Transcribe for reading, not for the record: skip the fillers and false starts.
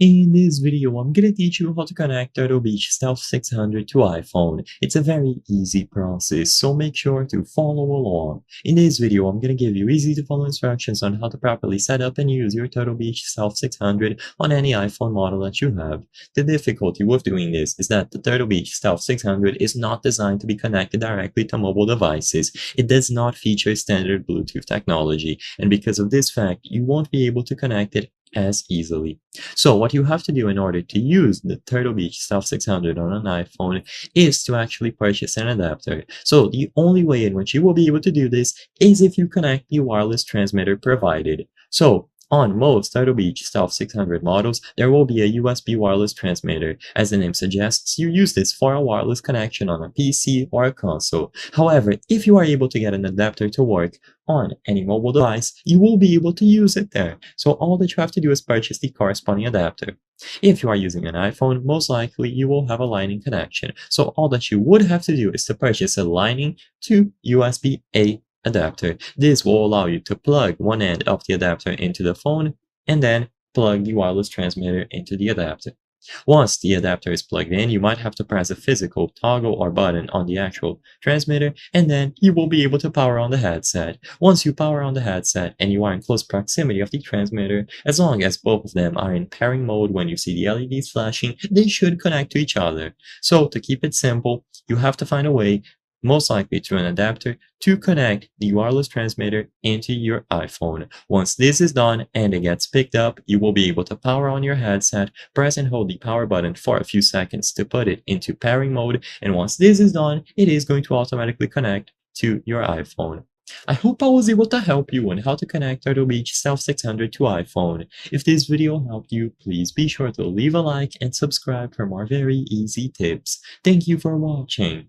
In this video, I'm gonna teach you how to connect Turtle Beach Stealth 600 to iPhone. It's a very easy process, so make sure to follow along. In this video, I'm gonna give you easy to follow instructions on how to properly set up and use your Turtle Beach Stealth 600 on any iPhone model that you have. The difficulty with doing this is that the Turtle Beach Stealth 600 is not designed to be connected directly to mobile devices. It does not feature standard Bluetooth technology, and because of this fact, you won't be able to connect it as easily. So what you have to do in order to use the Turtle Beach Stealth 600 on an iPhone is to actually purchase an adapter. So the only way in which you will be able to do this is if you connect the wireless transmitter provided. So on most Turtle Beach Stealth 600 models, there will be a USB wireless transmitter. As the name suggests, you use this for a wireless connection on a PC or a console. However, if you are able to get an adapter to work on any mobile device, you will be able to use it there. So all that you have to do is purchase the corresponding adapter. If you are using an iPhone, most likely you will have a Lightning connection. So all that you would have to do is to purchase a Lightning to USB-A adapter. This will allow you to plug one end of the adapter into the phone and then plug the wireless transmitter into the adapter. Once the adapter is plugged in, you might have to press a physical toggle or button on the actual transmitter, and then you will be able to power on the headset. Once you power on the headset and you are in close proximity of the transmitter, as long as both of them are in pairing mode when you see the LEDs flashing, they should connect to each other. So to keep it simple, you have to find a way, most likely through an adapter, to connect the wireless transmitter into your iPhone. Once this is done and it gets picked up, you will be able to power on your headset, press and hold the power button for a few seconds to put it into pairing mode, and once this is done, it is going to automatically connect to your iPhone. I hope I was able to help you on how to connect Turtle Beach Stealth 600 to iPhone. If this video helped you, please be sure to leave a like and subscribe for more very easy tips. Thank you for watching.